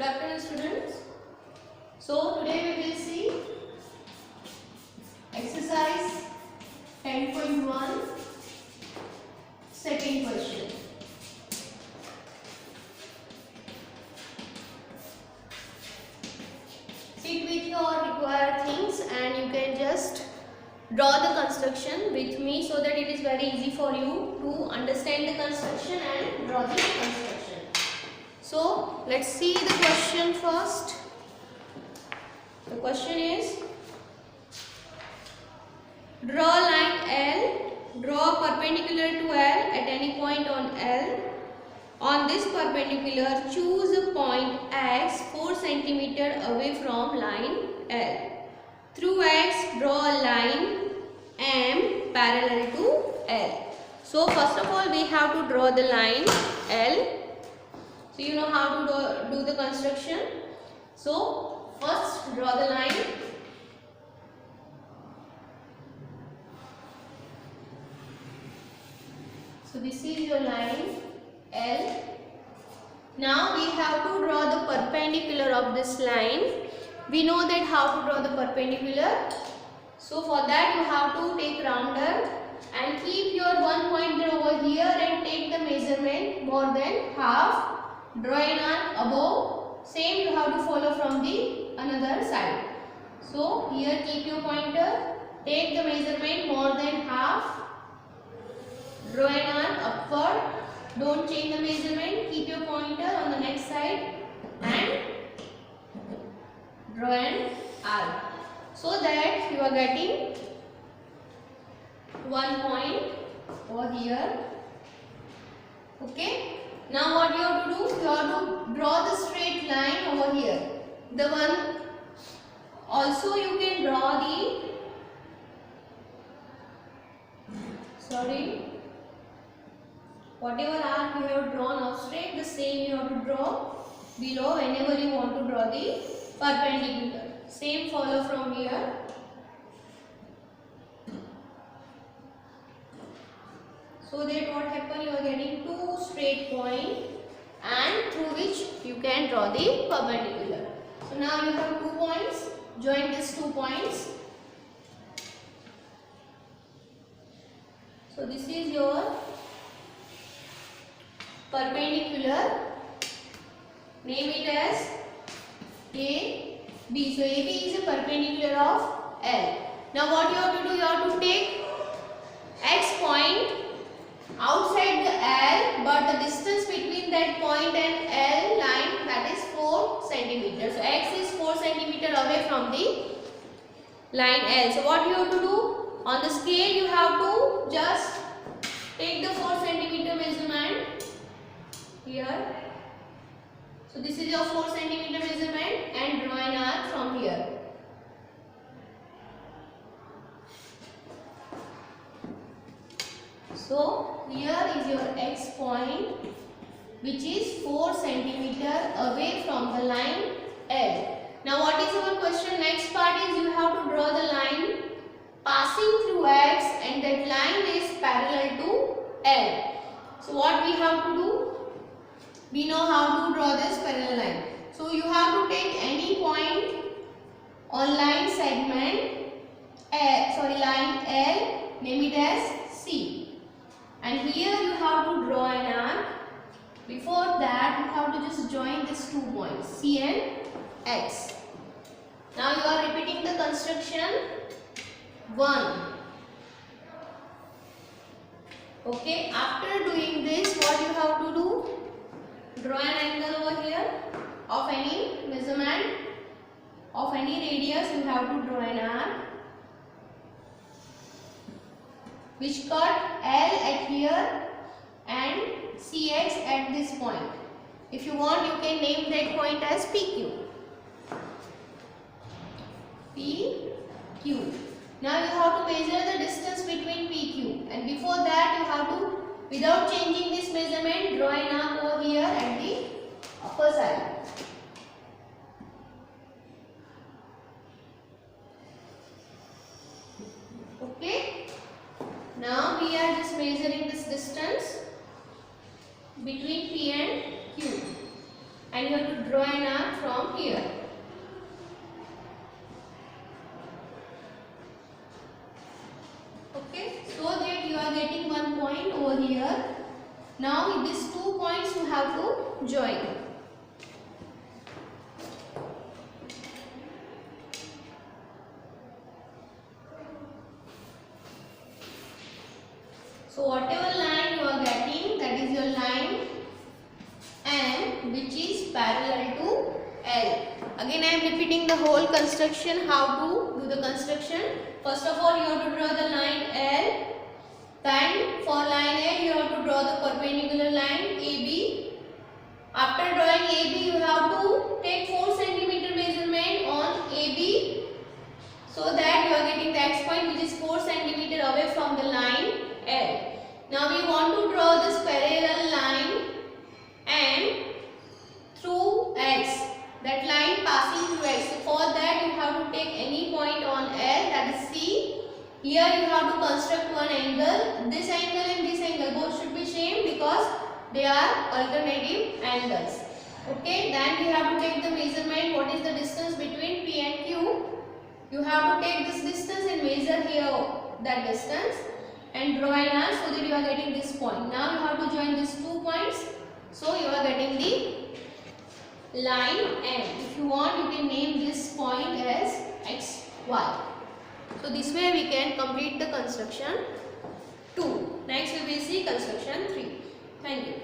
Good afternoon, students. So today we will see exercise 10.1 second question. Sit with your required things and you can just draw the construction with me so that it is very easy for you to understand the construction and draw the construction. So let's see the question first. The question is, draw line L, draw perpendicular to L at any point on L. On this perpendicular, choose a point X 4 cm away from line L. Through X, draw a line M parallel to L. So first of all, we have to draw the line L. So you know how to do the construction. So first draw the line. So this is your line L. Now we have to draw the perpendicular of this line. We know that how to draw the perpendicular. So for that you have to take rounder and keep your one pointer over here and take the measurement more than half. Draw an arc above. Same you have to follow from the another side. So here keep your pointer, take the measurement more than half. Draw an arc upward. Don't change the measurement. Keep your pointer on the next side and draw an arc, so that you are getting one point over here. Okay. Now what you have to do? You have to draw the straight line over here. The one also you can draw the whatever arc you have drawn up straight, the same you have to draw below whenever you want to draw the perpendicular. Same follow from here. So that what happen, you are getting two straight points and through which you can draw the perpendicular. So now you have 2 points. Join these 2 points. So this is your perpendicular. Name it as AB. So AB is a perpendicular of L. Now what you have to do? You have to take X point outside the L, but the distance between that point and L line, that is 4 cm. So X is 4 cm away from the line L. So what you have to do? On the scale you have to just take the 4 cm measurement here. So this is your 4 cm measurement and draw an arc from here. So here is your X point, which is 4 cm away from the line L. Now what is our question? Next part is you have to draw the line passing through X and that line is parallel to L. So what we have to do? We know how to draw this parallel line. So you have to take any point on line segment, line L, name it as C. And here you have to draw an arc. Before that you have to just join these 2 points, C and X. Now you are repeating the construction 1. Okay, after doing this, what you have to do? Draw an angle over here of any measurement, of any radius. You have to draw an arc which cut L at here and CX at this point. If you want, you can name that point as PQ. PQ. Now you have to measure the distance between PQ, and before that you have to, without changing this measurement, draw an arc over here at the upper side. Okay. Now we are just measuring this distance between P and Q. and you have to draw an arc from here. Okay, so that you are getting one point over here. Now these 2 points you have to join. So whatever line you are getting, that is your line M, which is parallel to L. Again I am repeating the whole construction, how to do the construction. First of all, you have to draw the line L. Then for line L, you have to draw the perpendicular line AB. After drawing AB, you have to take 4 cm measurement on AB, so that you are getting the X point, which is 4 cm away from the line L. Now we want to draw this parallel line and through X, that line passing through X. So for that you have to take any point on L, that is C. Here you have to construct one angle. This angle and this angle both should be same because they are alternative angles. Okay, then we have to take the measurement. What is the distance between P and Q? You have to take this distance and measure here that distance and draw an arc so that you are getting this point. Now you have to join these 2 points, so you are getting the line M. If you want, you can name this point as XY. So this way we can complete the construction 2. Next we will see construction 3. Thank you.